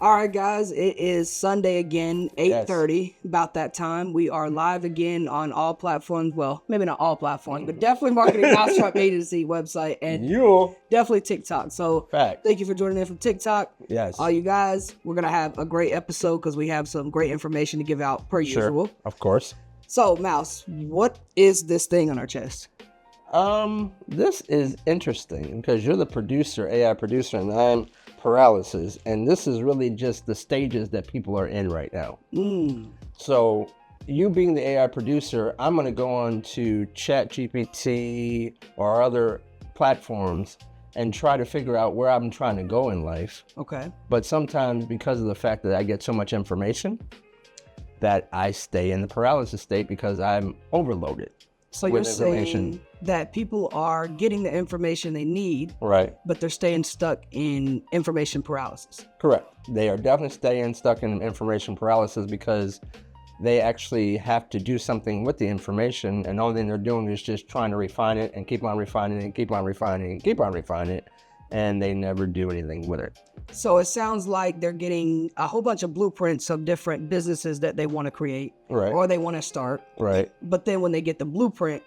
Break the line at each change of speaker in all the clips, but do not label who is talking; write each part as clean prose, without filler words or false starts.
All right, guys, it is Sunday again, 8:30, about that time. We are live again on all platforms. Well, maybe not all platforms, but definitely Marketing Mousetrap Agency website and definitely TikTok. So thank you for joining in from TikTok.
Yes.
All you guys, we're going to have a great episode because we have some great information to give out per usual.
Of course.
So, Mouse, what is this thing on our chest?
This is interesting because you're the producer, AI producer, and I'm Paralysis, and this is really just the stages that people are in right now. So you being the AI producer, I'm going to go on to ChatGPT or other platforms and try to figure out where I'm trying to go in life.
Okay.
But sometimes because of the fact that I get so much information that I stay in the paralysis state because I'm overloaded.
So you're saying that people are getting the information they need,
right?
But they're staying stuck in information paralysis.
Correct. They are definitely staying stuck in information paralysis because they actually have to do something with the information, and the only thing they're doing is just trying to refine it and keep on refining it and keep on refining it and keep on refining it, and they never do anything with it.
So it sounds like they're getting a whole bunch of blueprints of different businesses that they want to create,
right,
or they want to start.
Right.
But then when they get the blueprint,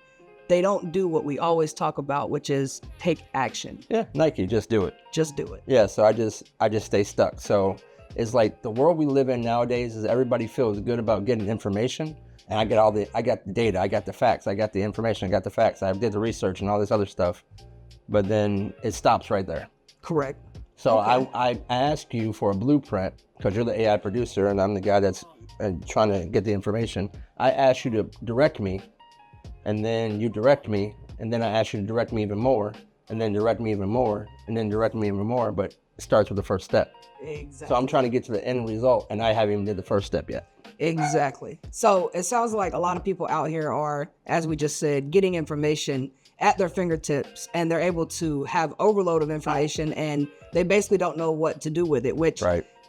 they don't do what we always talk about, which is take action.
Yeah, Nike, just do it.
Just do it.
Yeah, so I just stay stuck. So it's like the world we live in nowadays is everybody feels good about getting information. And I got the data, I got the facts, I got the information, I got the facts, I did the research and all this other stuff. But then it stops right there.
Correct.
So okay. I ask you for a blueprint because you're the AI producer and I'm the guy that's trying to get the information. I ask you to direct me, and then you direct me, and then I ask you to direct me even more, and then direct me even more, and then direct me even more, but it starts with the first step.
Exactly.
So I'm trying to get to the end result, and I haven't even did the first step yet.
Exactly. So it sounds like a lot of people out here are, as we just said, getting information at their fingertips, and they're able to have overload of information, and they basically don't know what to do with it, which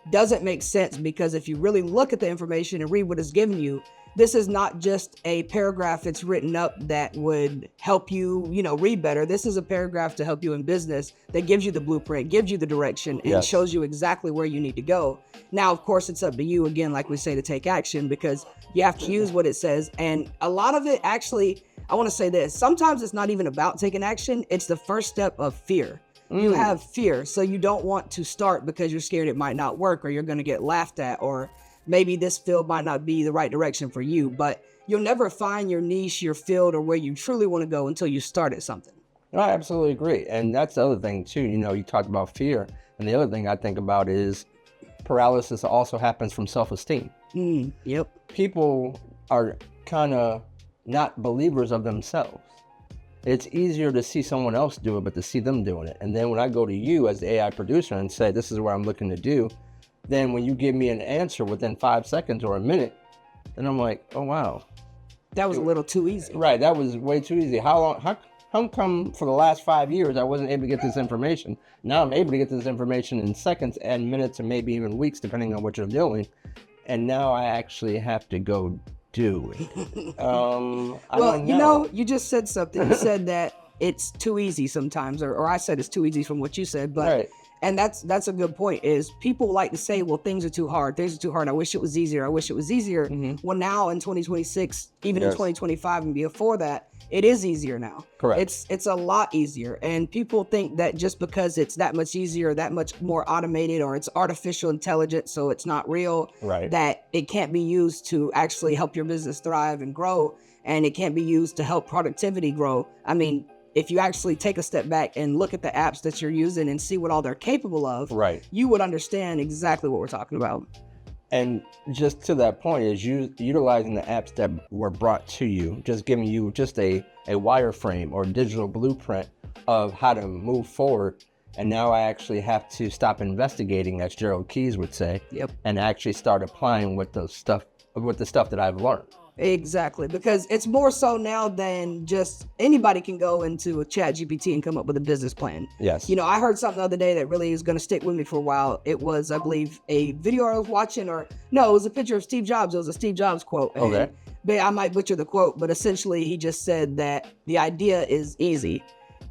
doesn't make sense, because if you really look at the information and read what it's given you, this is not just a paragraph that's written up that would help you, read better. This is a paragraph to help you in business that gives you the blueprint, gives you the direction, and shows you exactly where you need to go. Now, of course, it's up to you, again, like we say, to take action, because you have to use what it says. And a lot of it actually, I want to say this, sometimes it's not even about taking action. It's the first step of fear. You have fear, so you don't want to start because you're scared it might not work, or you're going to get laughed at, or maybe this field might not be the right direction for you. But you'll never find your niche, your field, or where you truly want to go until you start at something.
I absolutely agree. And that's the other thing too. You talked about fear, and the other thing I think about is paralysis also happens from self-esteem.
Yep.
People are kind of not believers of themselves. It's easier to see someone else do it, but to see them doing it. And then when I go to you as the AI producer and say, this is what I'm looking to do, then when you give me an answer within 5 seconds or a minute, then I'm like, oh, wow.
That was a little too easy.
Right. That was way too easy. How come for the last 5 years I wasn't able to get this information? Now I'm able to get this information in seconds and minutes and maybe even weeks, depending on what you're doing. And now I actually have to go do it. I don't know.
You just said something. You said that it's too easy sometimes, or I said it's too easy from what you said, but and that's a good point. Is people like to say, well, things are too hard. Things are too hard. I wish it was easier. I wish it was easier. Well, now in 2026, even in 2025 and before that, it is easier now.
Correct.
It's a lot easier. And people think that just because it's that much easier, that much more automated, or it's artificial intelligence, so it's not real, that it can't be used to actually help your business thrive and grow, and it can't be used to help productivity grow. I mean, if you actually take a step back and look at the apps that you're using and see what all they're capable of, you would understand exactly what we're talking about.
And just to that point is utilizing the apps that were brought to you, just giving you just a wireframe or digital blueprint of how to move forward. And now I actually have to stop investigating, as Gerald Keyes would say, and actually start applying with the stuff that I've learned.
Exactly, because it's more so now than just anybody can go into a ChatGPT and come up with a business plan.
Yes.
I heard something the other day that really is going to stick with me for a while. It was, I believe, a video I was watching, it was a picture of Steve Jobs. It was a Steve Jobs quote.
Okay.
I might butcher the quote, but essentially he just said that the idea is easy.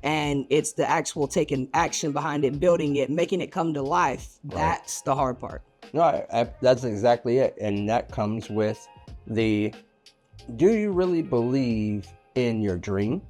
and it's the actual taking action behind it, building it, making it come to life. Right. That's the hard part.
No, that's exactly it. And that comes with do you really believe in your dream?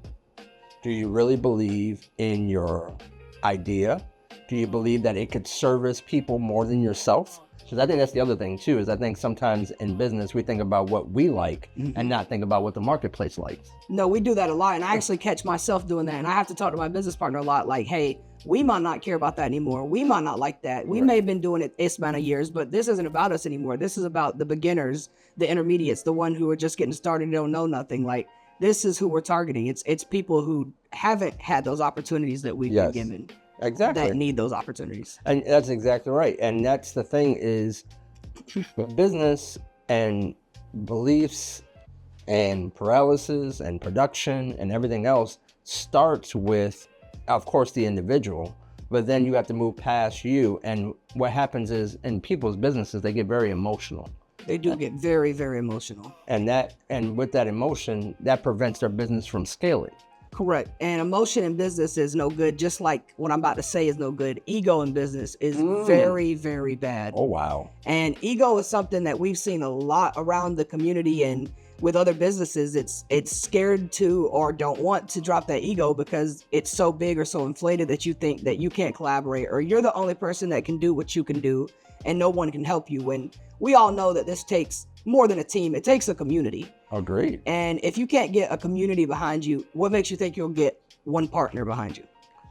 Do you really believe in your idea? Do you believe that it could service people more than yourself? Because I think that's the other thing too, is I think sometimes in business we think about what we like and not think about what the marketplace likes.
No, we do that a lot. And I actually catch myself doing that. And I have to talk to my business partner a lot like, hey, we might not care about that anymore. We might not like that. We may have been doing it this amount of years, but this isn't about us anymore. This is about the beginners, the intermediates, the one who are just getting started and don't know nothing. Like, this is who we're targeting. It's people who haven't had those opportunities that we've been given.
Exactly.
That need those opportunities.
And that's exactly right. And that's the thing is business and beliefs and paralysis and production and everything else starts with, of course, the individual, but then you have to move past you. And what happens is in people's businesses, they get very emotional.
They do get very, very emotional.
And with that emotion, that prevents their business from scaling.
Correct. And emotion in business is no good, just like what I'm about to say is no good. Ego in business is very, very bad.
Oh, wow.
And ego is something that we've seen a lot around the community, and with other businesses, it's scared to or don't want to drop that ego because it's so big or so inflated that you think that you can't collaborate or you're the only person that can do what you can do and no one can help you. When we all know that this takes more than a team, it takes a community.
Agreed.
And if you can't get a community behind you, what makes you think you'll get one partner behind you?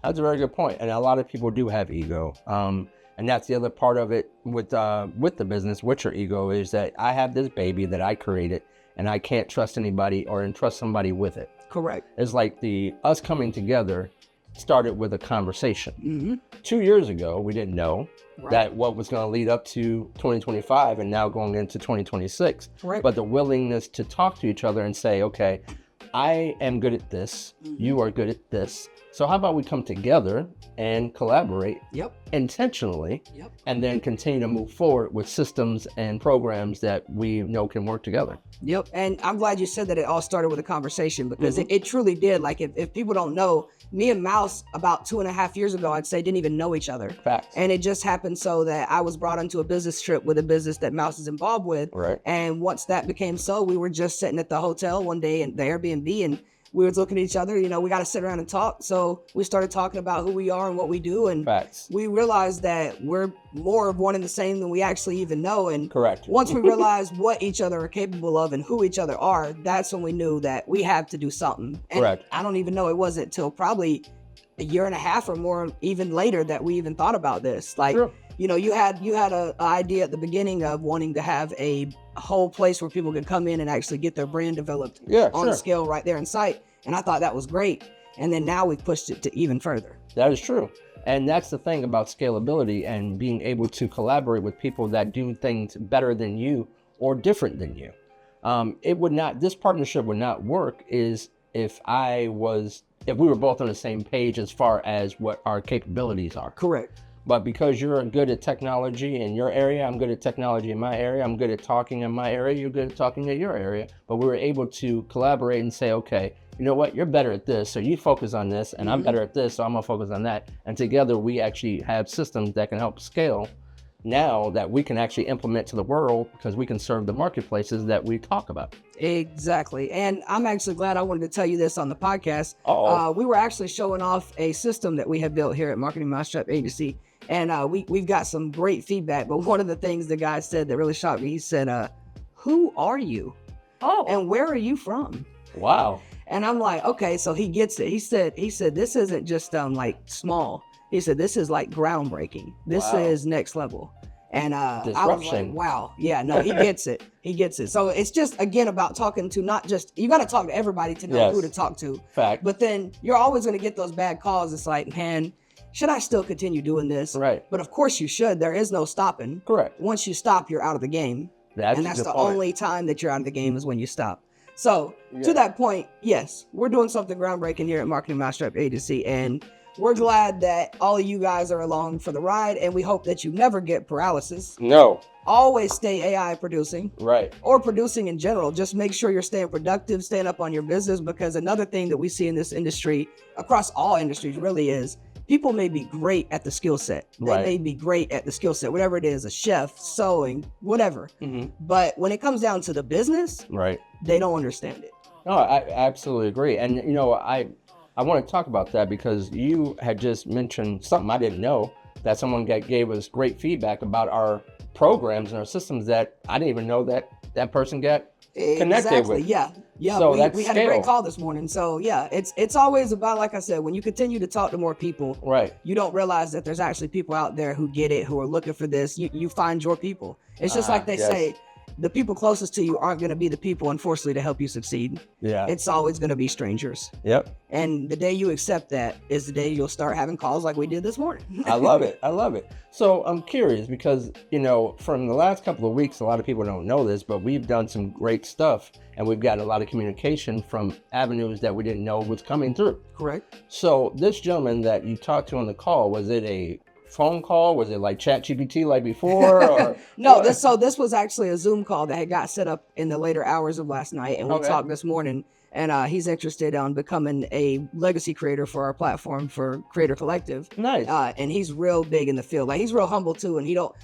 That's a very good point. And a lot of people do have ego. And that's the other part of it with the business, with your ego, is that I have this baby that I created and I can't trust anybody or entrust somebody with it.
Correct.
It's like us coming together started with a conversation. 2 years ago, we didn't know that what was going to lead up to 2025 and now going into 2026. Right. But the willingness to talk to each other and say, okay, I am good at this. You are good at this. So how about we come together and collaborate intentionally and then continue to move forward with systems and programs that we know can work together.
Yep. And I'm glad you said that it all started with a conversation because it truly did. Like if people don't know, me and Mouse about 2.5 years ago, I'd say didn't even know each other.
Facts.
And it just happened so that I was brought onto a business trip with a business that Mouse is involved with.
Right.
And once that became so, we were just sitting at the hotel one day in the Airbnb and we were looking at each other, we got to sit around and talk. So we started talking about who we are and what we do. And
Facts.
We realized that we're more of one and the same than we actually even know. And
correct.
Once we realized what each other are capable of and who each other are, that's when we knew that we had to do something. And
correct.
I don't even know, it wasn't till probably a year and a half or more even later that we even thought about this. Like,
sure.
You had an idea at the beginning of wanting to have a whole place where people could come in and actually get their brand developed on a scale right there in sight. And I thought that was great. And then now we've pushed it to even further. That
is true. And that's the thing about scalability and being able to collaborate with people that do things better than you or different than you. This partnership would not work if we were both on the same page as far as what our capabilities are.
Correct.
But because you're good at technology in your area, I'm good at technology in my area, I'm good at talking in my area, you're good at talking in your area. But we were able to collaborate and say, okay, you know what, you're better at this, so you focus on this, and I'm better at this, so I'm gonna focus on that. And together we actually have systems that can help scale now that we can actually implement to the world because we can serve the marketplaces that we talk about.
Exactly. And I'm actually glad I wanted to tell you this on the podcast. We were actually showing off a system that we have built here at Marketing Mousetrap Agency. And we've got some great feedback. But one of the things the guy said that really shocked me, he said, who are you? And where are you from?
Wow.
And I'm like, okay, so he gets it. He said, this isn't just like small. He said, this is like groundbreaking. This is next level. And I was like, wow. Yeah, no, he gets it. He gets it. So it's just, again, about talking to not just, you got to talk to everybody to know who to talk to.
Fact.
But then you're always going to get those bad calls. It's like, man, should I still continue doing this?
Right.
But of course you should. There is no stopping.
Correct.
Once you stop, you're out of the game. That's the only time that you're out of the game is when you stop. So to that point, yes, we're doing something groundbreaking here at Marketing Mousetrap Agency. And we're glad that all of you guys are along for the ride, and we hope that you never get paralysis.
No.
Always stay AI producing.
Right.
Or producing in general. Just make sure you're staying productive, staying up on your business, because another thing that we see in this industry, across all industries really, is people may be great at the skill set. They may be great at the skill set, whatever it is, a chef, sewing, whatever. But when it comes down to the business, they don't understand it.
No, I absolutely agree. And, you know, I want to talk about that because you had just mentioned something I didn't know, that someone gave us great feedback about our programs and our systems that I didn't even know that person got connected with.
Yeah.
So
we had a great call this morning. So yeah, it's always about, like I said, when you continue to talk to more people, you don't realize that there's actually people out there who get it, who are looking for this. You find your people. It's just like they say, the people closest to you aren't going to be the people, unfortunately, to help you succeed. Yeah. It's always going to be strangers. Yep. And the day you accept that is the day you'll start having calls like we did this morning.
I love it. So I'm curious because, you know, from the last couple of weeks, a lot of people don't know this, but we've done some great stuff and we've gotten a lot of communication from avenues that we didn't know was coming through.
Correct.
So this gentleman that you talked to on the call, was it a phone call? Was it like ChatGPT like before? Or
No, this was actually a Zoom call that had got set up in the later hours of last night, and we talked this morning. And he's interested in becoming a legacy creator for our platform for Creator Collective.
Nice.
And he's real big in the field. Like, he's real humble too, and he don't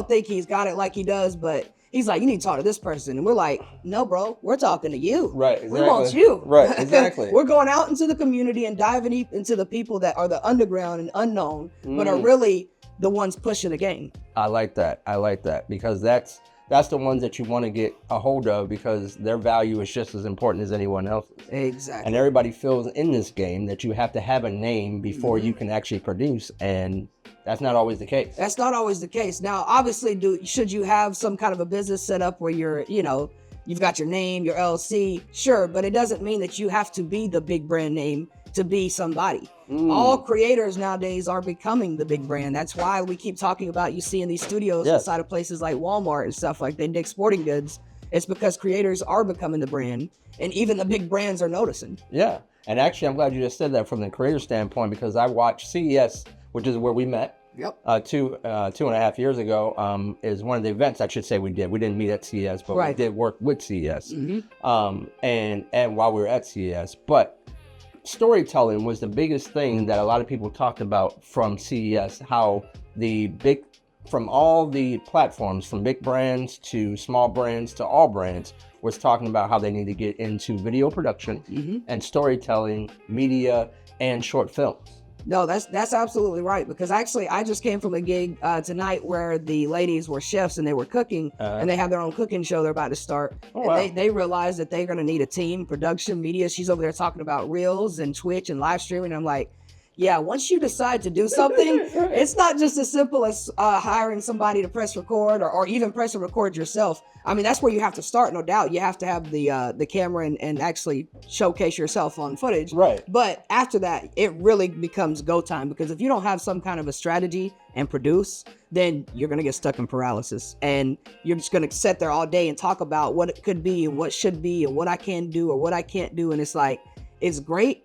think he's got it like he does, but he's like, you need to talk to this person. And we're like, no, bro, we're talking to you.
Right, exactly.
We want you.
Right, exactly.
We're going out into the community and diving into the people that are the underground and unknown, but are really the ones pushing the game.
I like that because that's the ones that you want to get a hold of because their value is just as important as anyone else's.
Exactly.
And everybody feels in this game that you have to have a name before you can actually produce, and that's not always the case.
That's not always the case. Now, obviously, should you have some kind of a business set up where you've got your name, your LLC, sure, but it doesn't mean that you have to be the big brand name to be somebody. All creators nowadays are becoming the big brand. That's why we keep talking about, you see in these studios inside of places like Walmart and stuff like that, Dick's Sporting Goods. It's because creators are becoming the brand, and even the big brands are noticing.
Yeah, and actually, I'm glad you just said that from the creator standpoint because I watched CES, which is where we met.
Yep.
2.5 years ago is one of the events I should say we did. We didn't meet at CES, but we did work with CES. And while we were at CES, but storytelling was the biggest thing that a lot of people talked about from CES, how from all the platforms, from big brands to small brands to all brands, was talking about how they need to get into video production and storytelling, media, and short films.
No, that's absolutely right, because actually I just came from a gig tonight where the ladies were chefs and they were cooking and they have their own cooking show they're about to start. They realized that they're going to need a team, production, media. She's over there talking about Reels and Twitch and live streaming. I'm like, yeah, once you decide to do something, it's not just as simple as hiring somebody to press record or even press and record yourself. I mean, that's where you have to start, no doubt. You have to have the camera and actually showcase yourself on footage.
Right.
But after that, it really becomes go time, because if you don't have some kind of a strategy and produce, then you're going to get stuck in paralysis. And you're just going to sit there all day and talk about what it could be and what should be and what I can do or what I can't do. And it's like, it's great,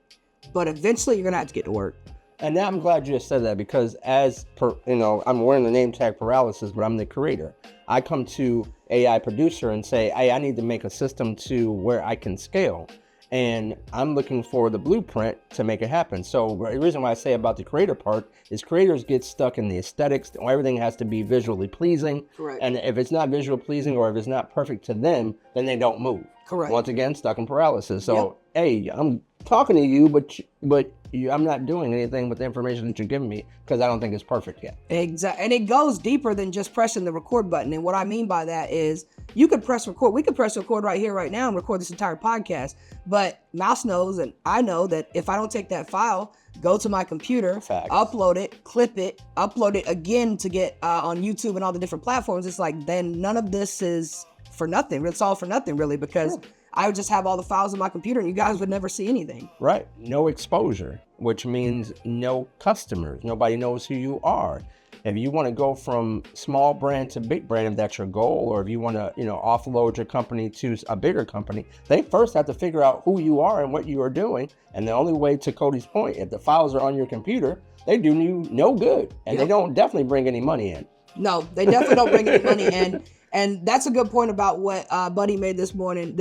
but eventually you're going to have to get to work.
And now I'm glad you just said that, because I'm wearing the name tag Paralysis, but I'm the creator. I come to AI producer and say, hey, I need to make a system to where I can scale. And I'm looking for the blueprint to make it happen. So the reason why I say about the creator part is creators get stuck in the aesthetics. Everything has to be visually pleasing.
Correct.
And if it's not visual pleasing or if it's not perfect to them, then they don't move.
Correct.
Once again, stuck in paralysis. So, hey, I'm talking to you, but I'm not doing anything with the information that you're giving me because I don't think it's perfect yet.
Exactly. And it goes deeper than just pressing the record button. And what I mean by that is you could press record. We could press record right here, right now, and record this entire podcast. But Mouse knows, and I know, that if I don't take that file, go to my computer, upload it, clip it, upload it again to get on YouTube and all the different platforms, it's like, then none of this is for nothing. It's all for nothing, really, because I would just have all the files on my computer and you guys would never see anything.
Right. No exposure, which means no customers. Nobody knows who you are. If you want to go from small brand to big brand, if that's your goal, or if you want to, offload your company to a bigger company, they first have to figure out who you are and what you are doing. And the only way, to Cody's point, if the files are on your computer, they do you no good, and they don't definitely bring any money in.
No, they definitely don't bring any money in. And that's a good point about what Buddy made this point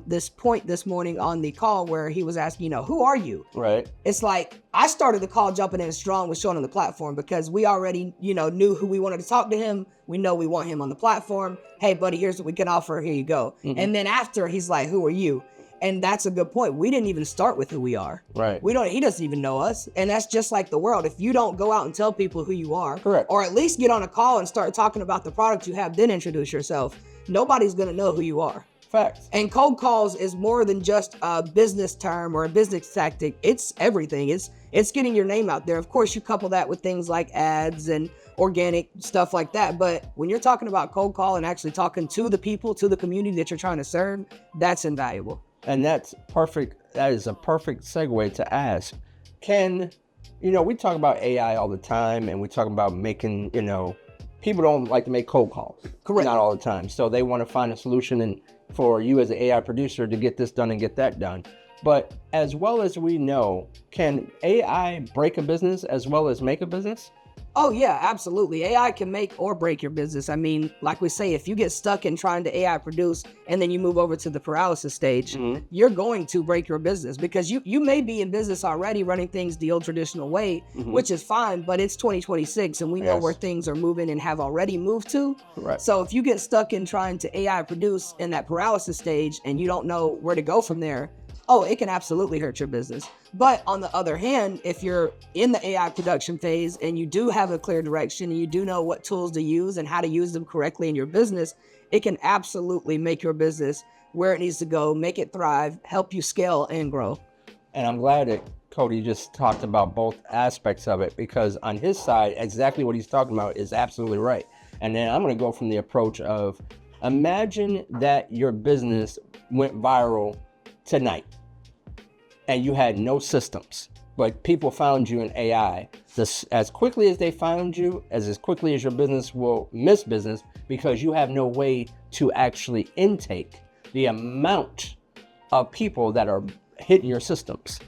this morning on the call, where he was asking, who are you?
Right.
It's like, I started the call jumping in strong with Sean on the platform because we already, knew who we wanted to talk to him. We know we want him on the platform. Hey, buddy, here's what we can offer. Here you go. Mm-hmm. And then after, he's like, who are you? And that's a good point. We didn't even start with who we are.
Right.
He doesn't even know us. And that's just like the world. If you don't go out and tell people who you are,
correct,
or at least get on a call and start talking about the product you have, then introduce yourself, nobody's going to know who you are.
Facts.
And cold calls is more than just a business term or a business tactic. It's everything. It's getting your name out there. Of course, you couple that with things like ads and organic stuff like that. But when you're talking about cold call and actually talking to the people, to the community that you're trying to serve, that's invaluable.
And that's perfect. That is a perfect segue to ask, we talk about AI all the time, and we talk about making, people don't like to make cold calls.
Correct.
Not all the time. So they want to find a solution and for you as an AI producer to get this done and get that done. But as well as we know, can AI break a business as well as make a business?
Oh, yeah, absolutely. AI can make or break your business. I mean, like we say, if you get stuck in trying to AI produce and then you move over to the paralysis stage, mm-hmm. you're going to break your business because you may be in business already running things the old traditional way, mm-hmm. which is fine, but it's 2026 and we know where things are moving and have already moved to.
Right.
So if you get stuck in trying to AI produce in that paralysis stage and you don't know where to go from there, it can absolutely hurt your business. But on the other hand, if you're in the AI production phase and you do have a clear direction and you do know what tools to use and how to use them correctly in your business, it can absolutely make your business where it needs to go, make it thrive, help you scale and grow.
And I'm glad that Cody just talked about both aspects of it, because on his side, exactly what he's talking about is absolutely right. And then I'm going to go from the approach of, imagine that your business went viral tonight and you had no systems, but people found you in AI. As quickly as they found you, as quickly as your business will miss business, because you have no way to actually intake the amount of people that are hitting your systems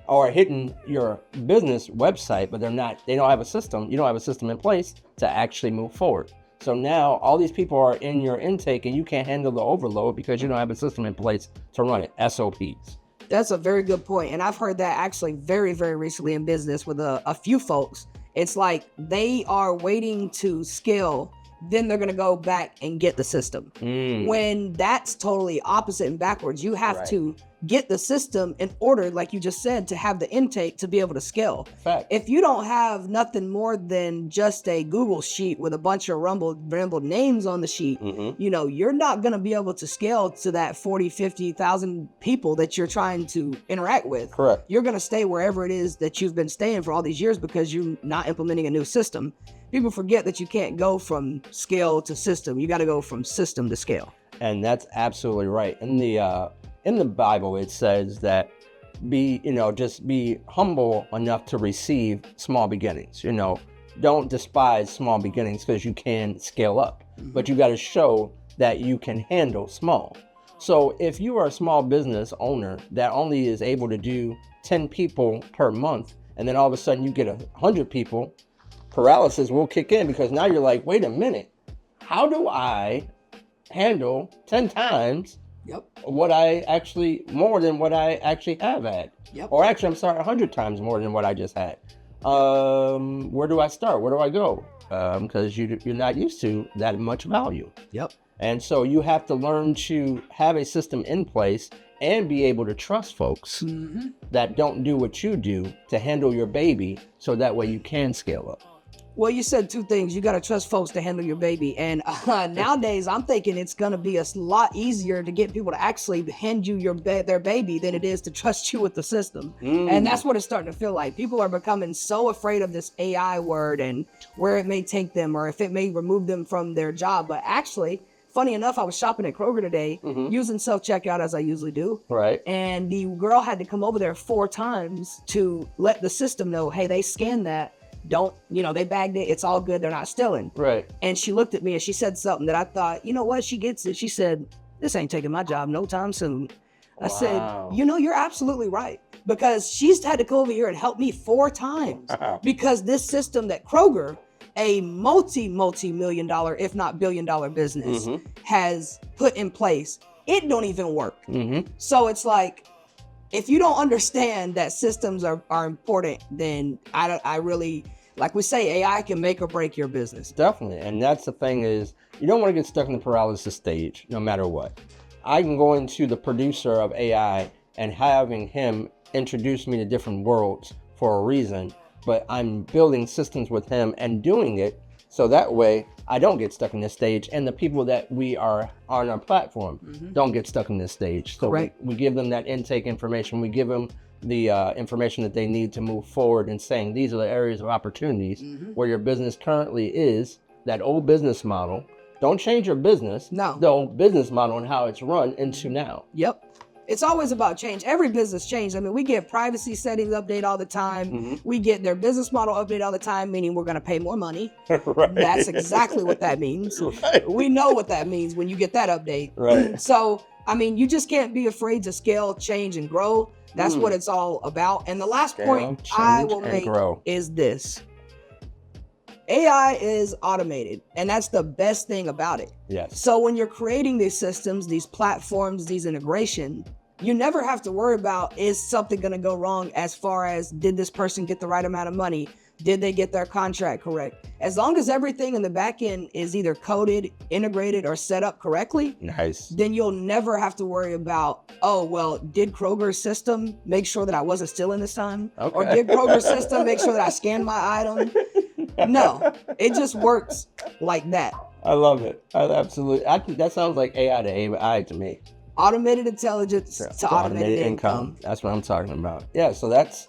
or hitting your business website, but they don't have a system. You don't have a system in place to actually move forward. So now all these people are in your intake and you can't handle the overload because you don't have a system in place to run it, SOPs.
That's a very good point. And I've heard that actually very, very recently in business with a few folks. It's like they are waiting to scale, then they're going to go back and get the system. When that's totally opposite and backwards. You have to get the system in order, like you just said, to have the intake to be able to scale.
Fact.
If you don't have nothing more than just a Google sheet with a bunch of rambled names on the sheet, you're not going to be able to scale to that 40, 50,000 people that you're trying to interact with.
Correct.
You're going to stay wherever it is that you've been staying for all these years because you're not implementing a new system. People forget that you can't go from scale to system. You got to go from system to scale.
And that's absolutely right. In the Bible, it says that just be humble enough to receive small beginnings. Don't despise small beginnings because you can scale up, but you got to show that you can handle small. So if you are a small business owner that only is able to do 10 people per month, and then all of a sudden you get 100 people, paralysis will kick in, because now you're like, wait a minute, how do I handle 10 times more than what I actually have had? Or actually, 100 times more than what I just had. Where do I start? Where do I go? Because you're not used to that much value. And so you have to learn to have a system in place and be able to trust folks that don't do what you do to handle your baby, so that way you can scale up.
Well, you said two things. You got to trust folks to handle your baby. And nowadays, I'm thinking it's going to be a lot easier to get people to actually hand you their baby than it is to trust you with the system. And that's what it's starting to feel like. People are becoming so afraid of this AI word and where it may take them or if it may remove them from their job. But actually, funny enough, I was shopping at Kroger today using self-checkout as I usually do.
Right.
And the girl had to come over there 4 times to let the system know, hey, they scanned that. don't, they bagged it. It's all good. They're not stealing.
Right.
And she looked at me and she said something that I thought, you know what? She gets it. She said, this ain't taking my job no time soon. I said, you're absolutely right. Because she's had to come over here and help me 4 times. Because this system that Kroger, a multi-million dollar, if not billion-dollar business, has put in place, it don't even work. So it's like, if you don't understand that systems are important, then I really, like we say, AI can make or break your business.
Definitely. And that's the thing is, you don't want to get stuck in the paralysis stage, no matter what. I can go into the producer of AI and having him introduce me to different worlds for a reason, but I'm building systems with him and doing it so that way I don't get stuck in this stage, and the people that we are on our platform don't get stuck in this stage. So we give them that intake information. We give them the information that they need to move forward and saying these are the areas of opportunities where your business currently is, that old business model. Don't change your business.
No.
The old business model and how it's run into now.
Yep. It's always about change. Every business change. I mean, we get privacy settings update all the time. We get their business model update all the time, meaning we're going to pay more money.
Right.
That's exactly what that means.
Right.
We know what that means when you get that update.
Right.
So, I mean, you just can't be afraid to scale, change, and grow. That's what it's all about. And the last point I will make is this. AI is automated, and that's the best thing about it.
Yes.
So when you're creating these systems, these platforms, these integration, you never have to worry about, is something going to go wrong as far as, did this person get the right amount of money? Did they get their contract correct? As long as everything in the back end is either coded, integrated, or set up correctly, then you'll never have to worry about, oh, well, did Kroger's system make sure that I wasn't stealing this time?
Okay.
Or did Kroger's system make sure that I scanned my item? No, it just works like that.
I love it. I think that sounds like AI to AI to me.
Automated intelligence to automated income.
That's what I'm talking about. Yeah, so that's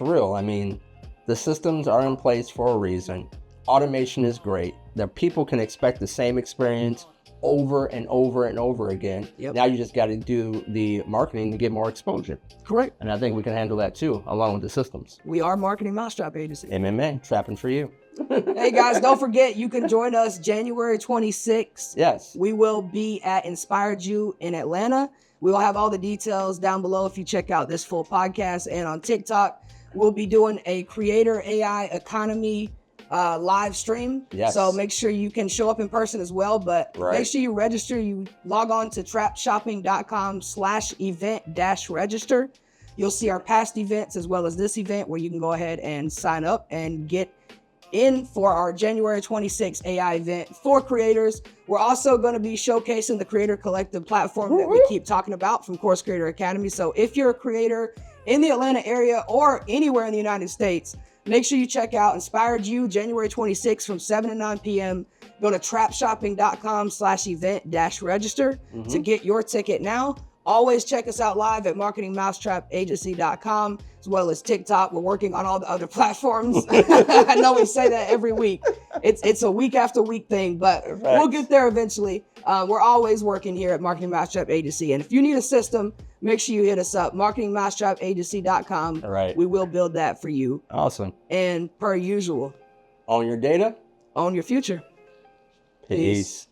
real. I mean, the systems are in place for a reason. Automation is great. The people can expect the same experience over and over and over again.
Yep.
Now you just got to do the marketing to get more exposure.
Correct.
And I think we can handle that too, along with the systems.
We are Marketing Mousetrap Agency.
MMA, trapping for you.
Hey guys, don't forget, you can join us January 26th.
Yes.
We will be at Inspired You in Atlanta. We will have all the details down below if you check out this full podcast. And on TikTok, we'll be doing a Creator AI Economy live stream.
Yes.
So make sure you can show up in person as well, but make sure you register. You log on to trapshopping.com/event-register. You'll see our past events as well as this event where you can go ahead and sign up and get in for our January 26th AI event for creators. We're also going to be showcasing the Creator Collective platform that we keep talking about from Course Creator Academy. So if you're a creator in the Atlanta area or anywhere in the United States, make sure you check out Inspired You January 26th from 7 to 9 p.m. Go to trapshopping.com/event-register to get your ticket now. Always check us out live at marketingmousetrapagency.com, as well as TikTok. We're working on all the other platforms. I know we say that every week. It's a week after week thing, but we'll get there eventually. We're always working here at Marketing Mousetrap Agency. And if you need a system, make sure you hit us up, marketingmousetrapagency.com.
All right.
We will build that for you.
Awesome.
And per usual,
Own your data.
own your future.
Peace.